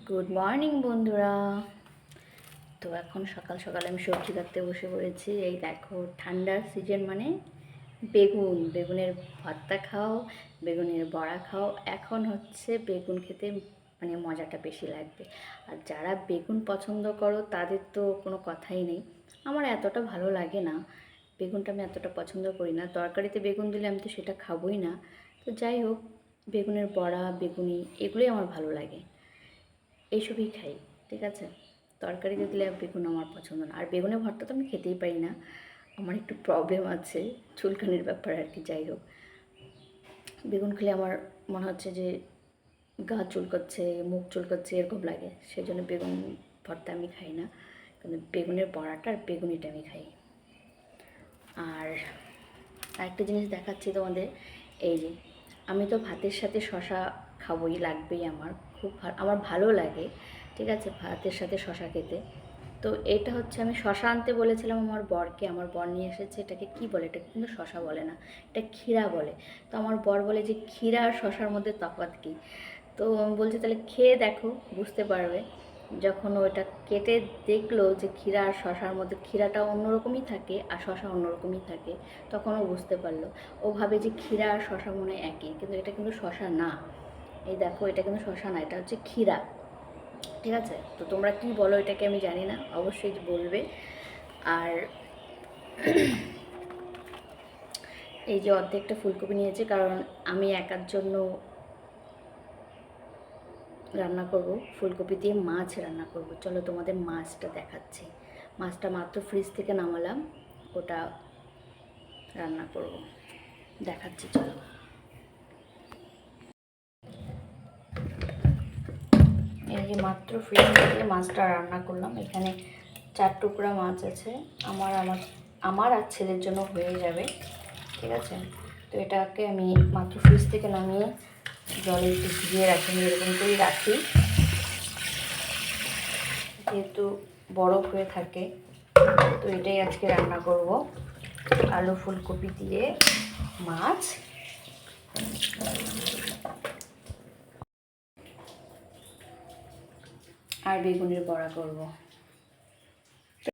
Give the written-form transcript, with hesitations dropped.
Good morning বন্ধুরা। তো এখন সকাল সকাল আমি সবজি কাটতে বসে পড়েছি। এই দেখো, ঠান্ডার সিজন মানে বেগুনের ভর্তা খাও, বেগুনের বড়া খাও। এখন হচ্ছে বেগুন খেতে মানে মজাটা বেশি লাগবে। আর যারা বেগুন পছন্দ করো তাদের তো কোনো কথাই নেই। আমার এতটা ভালো লাগে না, বেগুনটা আমি এতটা পছন্দ করি না। তরকারিতে বেগুন দিলে আমি তো সেটা খাবোই না। তো যাই হোক, বেগুনের বড়া, বেগুনি এগুলোই আমার ভালো লাগে, এইসবই খাই। ঠিক আছে, তরকারিতে দিলে বেগুন আমার পছন্দ না। আর বেগুনের ভর্তা তো আমি খেতেই পারি না, আমার একটু প্রবলেম আছে, চুলকানির ব্যাপার আর কি। যাই হোক, বেগুন খেলে আমার মনে হচ্ছে যে গা চুলকাচ্ছে, মুখ চুলকাচ্ছে, এরকম লাগে। সেই জন্য বেগুন ভর্তা আমি খাই না, কিন্তু বেগুনের বড়াটা আর বেগুনিটা আমি খাই। আর আরেকটা জিনিস দেখাচ্ছি তোমাদের, এই যে আমি তো ভাতের সাথে শশা খাবোই, লাগবেই আমার, খুব আমার ভালো লাগে। ঠিক আছে, ভাতের সাথে শশা খেতে। তো এটা হচ্ছে, আমি শশা আনতে বলেছিলাম আমার বরকে, আমার বর নিয়ে এসেছে। এটাকে কি বলে? এটা কিন্তু শশা বলে না, এটা ক্ষীরা বলে। তো আমার বর বলে যে ক্ষীরা আর শশার মধ্যে তফাৎ কী? তো আমি বলছি তাহলে খেয়ে দেখো, বুঝতে পারবে। যখন ওইটা কেটে দেখলো যে ক্ষীরা আর শশার মধ্যে ক্ষীরাটা অন্যরকমই থাকে আর শশা অন্যরকমই থাকে, তখন ও বুঝতে পারলো। ও ভাবে যে ক্ষীরা আর শশা মনে হয় একই, কিন্তু এটা কিন্তু শশা না। এই দেখো, এটা কিন্তু শশা না, এটা হচ্ছে ক্ষীরা। ঠিক আছে, তো তোমরা কি বলো এটাকে আমি জানি না, অবশ্যই বলবে। আর এই যে অর্ধেকটা ফুলকপি নিয়েছি, কারণ আমি একার জন্য রান্না করব, ফুলকপি দিয়ে মাছ রান্না করব। চলো তোমাদের মাছটা দেখাচ্ছি। মাছটা মাত্র ফ্রিজ থেকে নামালাম, ওটা রান্না করব, দেখাচ্ছি চলো। এই যে মাত্র ফ্রিজ থেকে মাছটা রান্না করলাম। এখানে 4 টুকরা মাছ আছে, আমার আর ছেলের জন্য হয়ে যাবে। ঠিক আছে, তো এটাকে আমি মাত্র ফ্রিজ থেকে নামিয়ে জলে একটু ভিজিয়ে রাখি, এরকম করেই রাখি, যেহেতু বরফ হয়ে থাকে। তো এটাই আজকে রান্না করব, আলু ফুলকপি দিয়ে মাছ। আর বেগুনের বড়া করব।